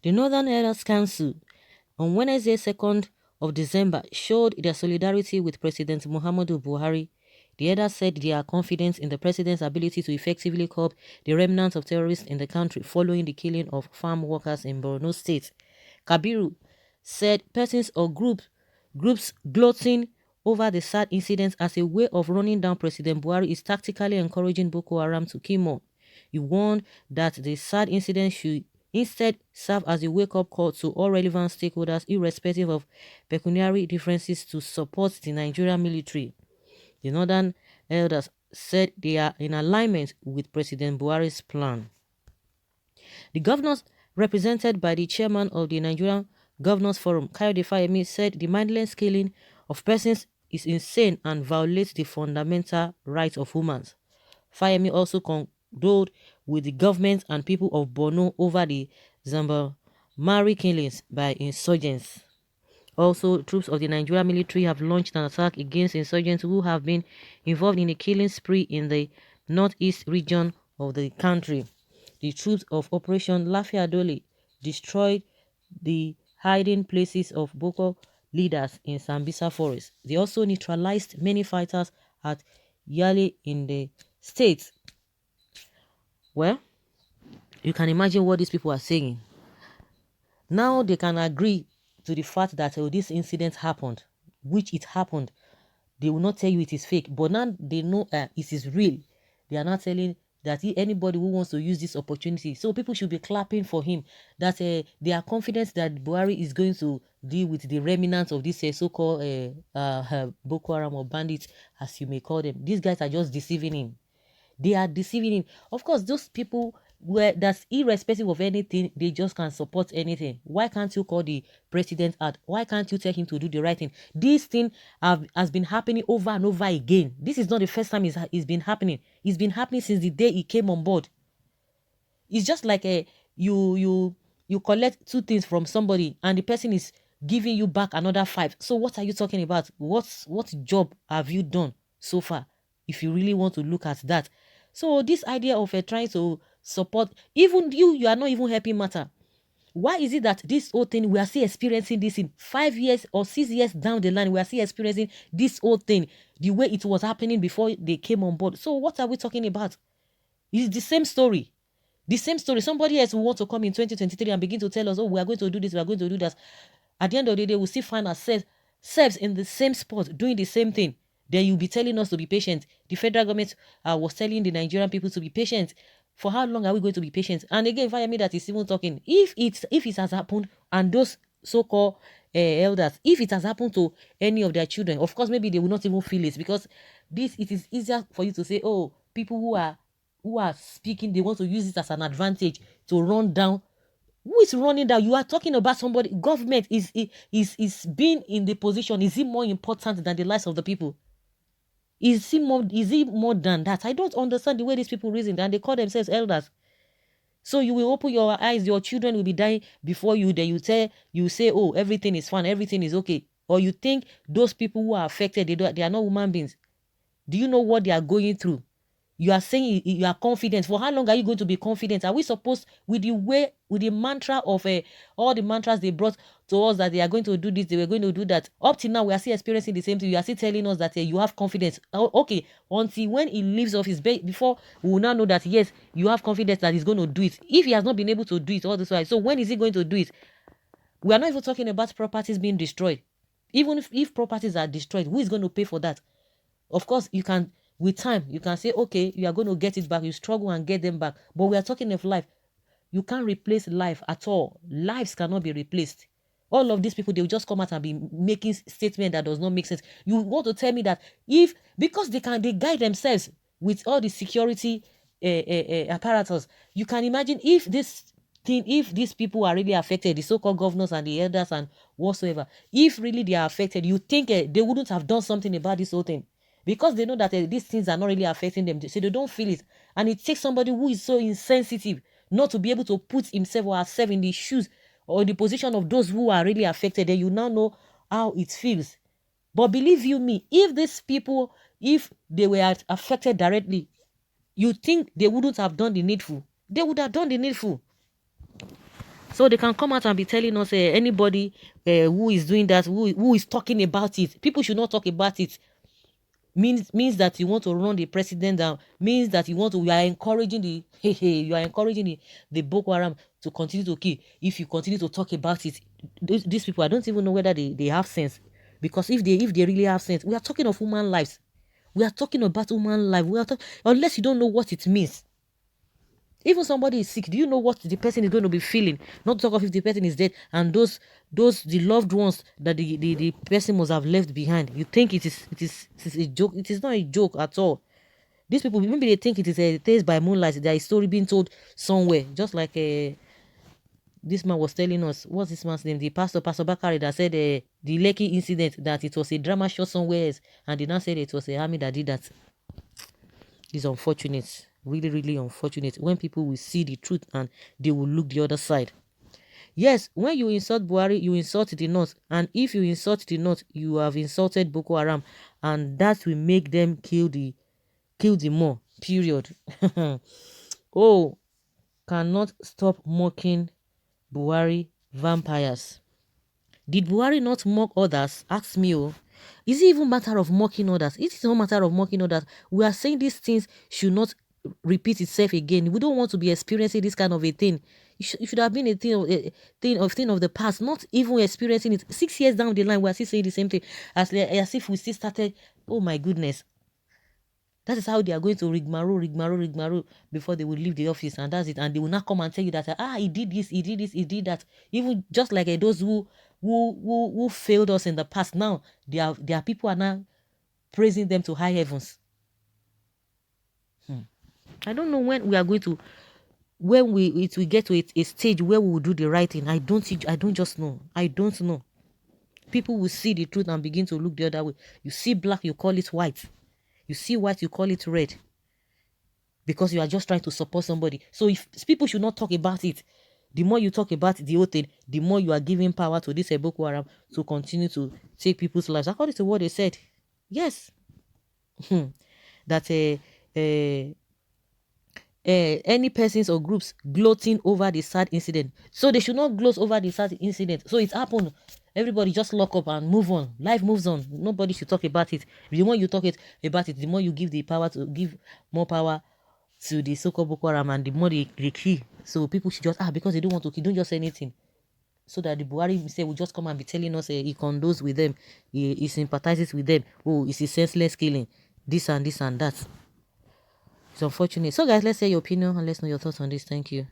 The Northern Elders Council on Wednesday, 2nd of December, showed their solidarity with President Muhammadu Buhari. The elders said they are confident in the president's ability to effectively curb the remnants of terrorists in the country following the killing of farm workers in Borno State. Kabiru said persons or groups gloating over the sad incidents as a way of running down President Buhari is tactically encouraging Boko Haram to kill more. He warned that the sad incident should instead serve as a wake-up call to all relevant stakeholders, irrespective of pecuniary differences, to support the Nigerian military. The Northern Elders said they are in alignment with President Buhari's plan. The governors, represented by the chairman of the Nigerian Governors Forum, Kayode Fayemi, said the mindless killing of persons is insane and violates the fundamental rights of humans. Fayemi also condoled with the government and people of Borno over the Zambamari killings by insurgents. Also, troops of the Nigerian military have launched an attack against insurgents who have been involved in a killing spree in the northeast region of the country. The troops of Operation Lafiadole destroyed the hiding places of Boko leaders in Sambisa Forest. They also neutralized many fighters at Yale in the state. Well, you can imagine what these people are saying. Now they can agree to the fact that this incident happened, which it happened. They will not tell you it is fake, but now they know it is real. They are not telling that anybody who wants to use this opportunity. So people should be clapping for him, that they are confident that Buhari is going to deal with the remnants of this so-called Boko Haram or bandits, as you may call them. These guys are just deceiving him. They are deceiving him. Of course, those people that's irrespective of anything, they just can support anything. Why can't you call the president out? Why can't you tell him to do the right thing? This thing has been happening over and over again. This is not the first time it's been happening. It's been happening since the day he came on board. It's just like you collect 2 things from somebody and the person is giving you back another 5. So what are you talking about? What job have you done so far, if you really want to look at that? So this idea of trying to support, even you are not even helping matter. Why is it that this whole thing, we are still experiencing this in 5 years or 6 years down the line? We are still experiencing this whole thing the way it was happening before they came on board. So what are we talking about? It's the same story. The same story. Somebody else will want to come in 2023 and begin to tell us, oh, we are going to do this, we are going to do that. At the end of the day, we'll still find ourselves in the same spot, doing the same thing. Then you'll be telling us to be patient. The federal government was telling the Nigerian people to be patient. For how long are we going to be patient? And again, if I mean that is even talking, if it has happened, and those so-called elders, if it has happened to any of their children, of course, maybe they will not even feel it, because it is easier for you to say, oh, people who are speaking, they want to use it as an advantage to run down. Who is running down? You are talking about somebody. Government is being in the position. Is it more important than the lives of the people? Is it more than that? I don't understand the way these people reason, and they call themselves elders. So you will open your eyes, your children will be dying before you, then you say, oh, everything is fine, everything is okay. Or you think those people who are affected, they are not human beings. Do you know what they are going through? You are saying you are confident. For how long are you going to be confident? Are we supposed, with the mantra of all the mantras they brought to us, that they are going to do this, they were going to do that? Up till now, we are still experiencing the same thing. You are still telling us that you have confidence. Okay, until when he leaves office, before we will now know that, yes, you have confidence that he's going to do it. If he has not been able to do it all this while, so when is he going to do it? We are not even talking about properties being destroyed. Even if properties are destroyed, who is going to pay for that? Of course, you can, with time, you can say, okay, you are going to get it back. You struggle and get them back. But we are talking of life. You can't replace life at all. Lives cannot be replaced. All of these people, they will just come out and be making statements that does not make sense. You want to tell me that because they guide themselves with all the security apparatus. You can imagine if these people are really affected, the so-called governors and the elders and whatsoever, if really they are affected, you think they wouldn't have done something about this whole thing? Because they know that these things are not really affecting them, so they don't feel it. And it takes somebody who is so insensitive not to be able to put himself or herself in the shoes or the position of those who are really affected. Then you now know how it feels. But believe you me, if these people, if they were affected directly, you think they wouldn't have done the needful? They would have done the needful. So they can come out and be telling us anybody who is doing that, who is talking about it. People should not talk about it. Means that you want to run the president down. Means that you are encouraging the Boko Haram to continue to kill. If you continue to talk about it, these people, I don't even know whether they have sense. Because if they really have sense, we are talking of human lives. We are talking about human life. Unless you don't know what it means. Even somebody is sick, do you know what the person is going to be feeling? Not talk of if the person is dead and the loved ones that the person must have left behind. You think it is a joke? It is not a joke at all. These people, maybe they think it is a Tales by Moonlight. There is a story being told somewhere. Just like this man was telling us. What's this man's name? The Pastor Bakari, that said the Lekki incident, that it was a drama show somewhere else, and they now said it was a army that did that. It's unfortunate. Really, really unfortunate when people will see the truth and they will look the other side. Yes, when you insult Buhari, you insult the North. And if you insult the North, you have insulted Boko Haram. And that will make them kill the more. Period. Oh, cannot stop mocking Buhari vampires. Did Buhari not mock others? Ask me. Oh. Is it even matter of mocking others? It is not matter of mocking others. We are saying these things should not repeat itself again. We don't want to be experiencing this kind of a thing. It should have been a thing of the past, not even experiencing it. 6 years down the line, we are still saying the same thing as if we still started. Oh my goodness. That is how they are going to rigmarole before they will leave the office, and that's it. And they will not come and tell you that he did this, he did this, he did that. Even just like those who failed us in the past, now their people are now praising them to high heavens. I don't know when we are going to, when it will get to a stage where we will do the right thing. I don't just know. I don't know. People will see the truth and begin to look the other way. You see black, you call it white. You see white, you call it red. Because you are just trying to support somebody. So if people should not talk about it, the more you talk about the whole thing, the more you are giving power to this Boko Haram to continue to take people's lives. According to what they said, yes, that any persons or groups gloating over the sad incident. So they should not gloat over the sad incident. So it happened. Everybody just lock up and move on. Life moves on. Nobody should talk about it. The more you talk about it, the more you give more power to the so-called Boko Haram, and the more they kill. So people should just, because they don't want to kill, don't just say anything. So that the Buhari will just come and be telling us he condones with them, he sympathizes with them. Oh, it's a senseless killing. This and that. It's unfortunate. So guys, let's hear your opinion and let's know your thoughts on this. Thank you.